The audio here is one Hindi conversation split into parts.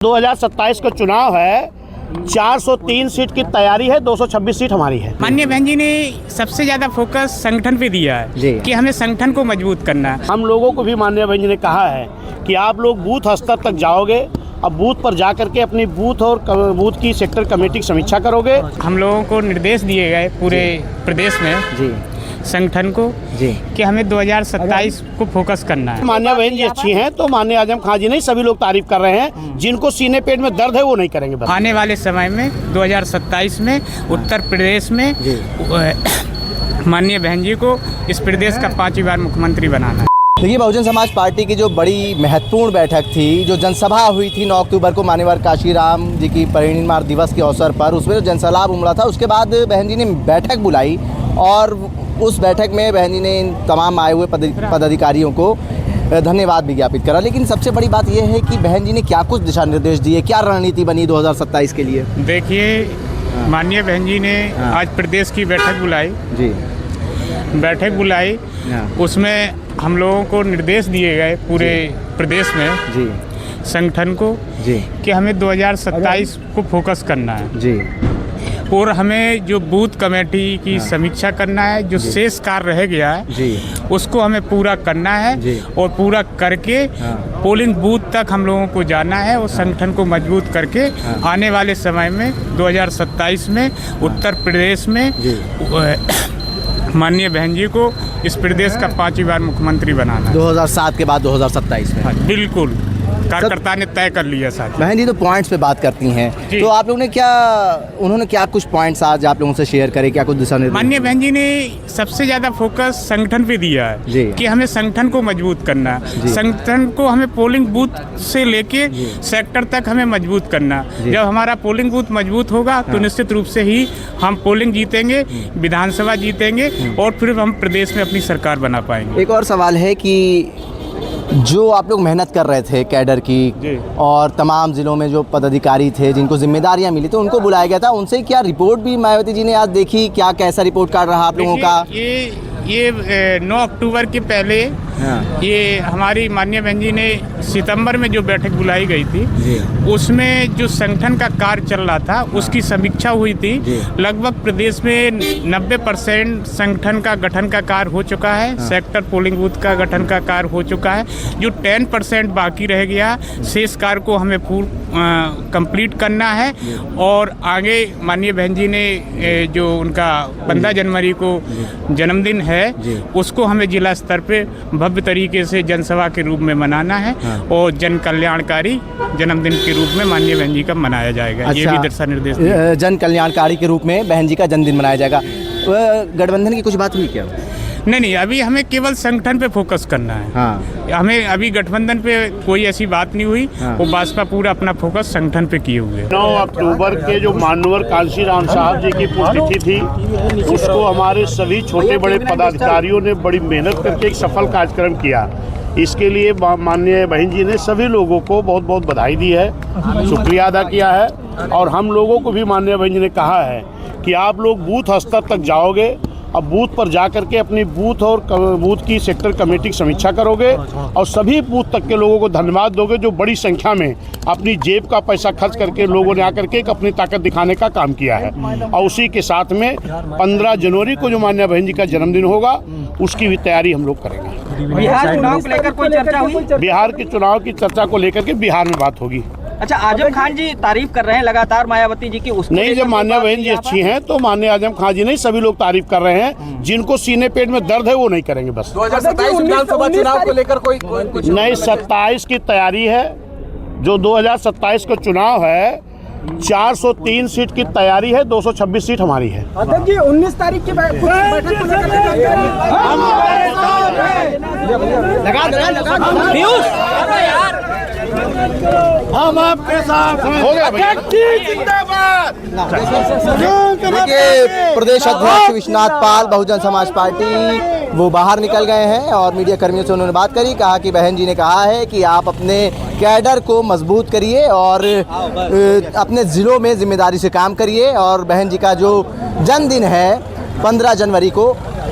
2027 का चुनाव है, 403 सीट की तैयारी है, 226 सीट हमारी है। माननीय बहन जी ने सबसे ज्यादा फोकस संगठन पे दिया है कि हमें संगठन को मजबूत करना है। हम लोगों को भी माननीय बहन जी ने कहा है कि आप लोग बूथ स्तर तक जाओगे, अब बूथ पर जा करके अपनी बूथ और बूथ की सेक्टर कमेटी की समीक्षा करोगे। हम लोगों को निर्देश दिए गए पूरे प्रदेश में संगठन को कि हमें 2027 को फोकस करना है। माननीय बहन जी अच्छी हैं तो माननीय आजम खान जी नहीं, सभी लोग तारीफ कर रहे हैं। जिनको सीने पेट में दर्द है वो नहीं करेंगे। बस आने वाले समय में 2027 में उत्तर प्रदेश में माननीय बहन जी को इस प्रदेश का 5वीं बार मुख्यमंत्री बनाना है। देखिए, बहुजन समाज पार्टी की जो बड़ी महत्वपूर्ण बैठक थी, जो जनसभा हुई थी 9 अक्टूबर को मान्यवर काशीराम जी की परिनिर्वाण दिवस के अवसर पर, उसमें जो जनसैलाब उमड़ा था, उसके बाद बहन जी ने बैठक बुलाई और उस बैठक में बहन जी ने इन तमाम आए हुए पदाधिकारियों को धन्यवाद भी ज्ञापित करा। लेकिन सबसे बड़ी बात यह है कि बहन जी ने क्या कुछ दिशा निर्देश दिए, क्या रणनीति बनी 2027 के लिए? देखिए, माननीय बहन जी ने आज प्रदेश की बैठक बुलाई उसमें हम लोगों को निर्देश दिए गए पूरे प्रदेश में संगठन को कि हमें 2027 को फोकस करना है और हमें जो बूथ कमेटी की समीक्षा करना है, जो शेष कार्य रह गया है उसको हमें पूरा करना है और पूरा करके पोलिंग बूथ तक हम लोगों को जाना है और संगठन को मजबूत करके आने वाले समय में 2027 में उत्तर प्रदेश में माननीय बहन जी को इस प्रदेश का 5वीं बार मुख्यमंत्री बनाना है। 2007 के बाद 2027 में बिल्कुल कार्यकर्ता ने तय कर लिया। साथ बहन जी तो पॉइंट्स पे बात करती हैं, तो आप लोगों ने उन्होंने क्या कुछ पॉइंट्स आज आप लोगों से शेयर करे, क्या कुछ दिशा निर्देश? माननीय बहन जी ने सबसे ज्यादा फोकस संगठन पे दिया है कि हमें संगठन को मजबूत करना है। संगठन को हमें पोलिंग बूथ से लेके सेक्टर तक हमें मजबूत करना। जब हमारा पोलिंग बूथ मजबूत होगा तो निश्चित रूप से ही हम पोलिंग जीतेंगे, विधानसभा जीतेंगे और फिर हम प्रदेश में अपनी सरकार बना पाएंगे। एक और सवाल है कि जो आप लोग मेहनत कर रहे थे कैडर की और तमाम ज़िलों में जो पदाधिकारी थे जिनको जिम्मेदारियां मिली, तो उनको बुलाया गया था, उनसे क्या रिपोर्ट भी मायावती जी ने आज देखी? क्या कैसा रिपोर्ट कार्ड रहा आप लोगों का? ये 9 अक्टूबर के पहले ये हमारी माननीय बहन जी ने सितंबर में जो बैठक बुलाई गई थी उसमें जो संगठन का कार्य चल रहा था उसकी समीक्षा हुई थी। लगभग प्रदेश में 90% संगठन का गठन का कार्य हो चुका है। सेक्टर पोलिंग बूथ का गठन का कार्य हो चुका है। जो 10% बाकी रह गया, शेष कार्य को हमें कंप्लीट करना है और आगे माननीय बहन जी ने जो उनका 15 जनवरी को जन्मदिन है उसको हमें जिला स्तर पे भव्य तरीके से जनसभा के रूप में मनाना है और जन कल्याणकारी जन्मदिन के रूप में माननीय बहन जी का मनाया जाएगा। अच्छा, ये भी दिशा निर्देश जन कल्याणकारी के रूप में बहन जी का जन्मदिन मनाया जाएगा। गठबंधन की कुछ बात हुई क्या? नहीं, अभी हमें केवल संगठन पे फोकस करना है। हमें अभी गठबंधन पे कोई ऐसी बात नहीं हुई। वो भाजपा पूरा अपना फोकस संगठन पे किए हुए। 9 अक्टूबर के जो मान्यवर काशीराम साहब जी की पुण्यतिथि थी उसको हमारे सभी छोटे बड़े पदाधिकारियों ने बड़ी मेहनत करके एक सफल कार्यक्रम किया। इसके लिए माननीय बहन जी ने सभी लोगों को बहुत बहुत बधाई दी है, शुक्रिया अदा किया है। और हम लोगों को भी माननीय बहन जी ने कहा है कि आप लोग बूथ स्तर तक जाओगे, अब बूथ पर जा करके अपनी बूथ और बूथ की सेक्टर कमेटी की समीक्षा करोगे और सभी बूथ तक के लोगों को धन्यवाद दोगे जो बड़ी संख्या में अपनी जेब का पैसा खर्च करके लोगों ने आकर के अपनी ताकत दिखाने का काम किया है। और उसी के साथ में 15 जनवरी को जो माननीय बहन जी का जन्मदिन होगा उसकी भी तैयारी हम लोग करेंगे। बिहार चुनाव को लेकर कोई चर्चा हुई? बिहार के चुनाव की चर्चा को लेकर के बिहार में बात होगी। अच्छा, आजम खान जी तारीफ कर रहे हैं लगातार मायावती जी की। नहीं, जब माननीय बहन जी अच्छी हैं तो माननीय आजम खान जी नहीं, सभी लोग तारीफ कर रहे हैं। जिनको सीने पेट में दर्द है वो नहीं करेंगे। बस 2027 विधानसभा चुनाव को लेकर कोई नहीं, 27 की तैयारी है। जो 2027 का चुनाव है, 403 सीट की तैयारी है, 226 सीट हमारी है। अध्यक्ष जी, 19 तारीख की बैठक को हम आपके साथ हो गया। देखिए, प्रदेश अध्यक्ष विश्वनाथ पाल बहुजन समाज पार्टी वो बाहर निकल गए हैं और मीडिया कर्मियों से उन्होंने बात करी। कहा कि बहन जी ने कहा है कि आप अपने कैडर को मजबूत करिए और अपने ज़िलों में जिम्मेदारी से काम करिए और बहन जी का जो जन्मदिन है 15 जनवरी को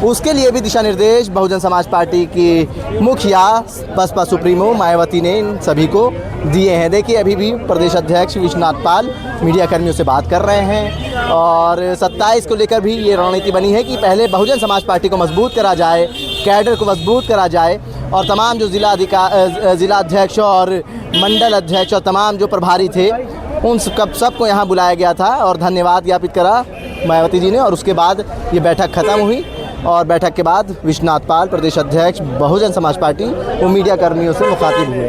उसके लिए भी दिशा निर्देश बहुजन समाज पार्टी की मुखिया बसपा सुप्रीमो मायावती ने इन सभी को दिए हैं। देखिए अभी भी प्रदेश अध्यक्ष विश्वनाथ पाल मीडिया कर्मियों से बात कर रहे हैं और 27 को लेकर भी ये रणनीति बनी है कि पहले बहुजन समाज पार्टी को मजबूत करा जाए, कैडर को मजबूत करा जाए और तमाम जो जिला अध्यक्ष और मंडल अध्यक्ष और तमाम जो प्रभारी थे उन सबको यहाँ बुलाया गया था और धन्यवाद ज्ञापित करा मायावती जी ने। और उसके बाद ये बैठक खत्म हुई और बैठक के बाद विश्वनाथ पाल प्रदेश अध्यक्ष बहुजन समाज पार्टी वो मीडिया कर्मियों से मुखातिब हुए।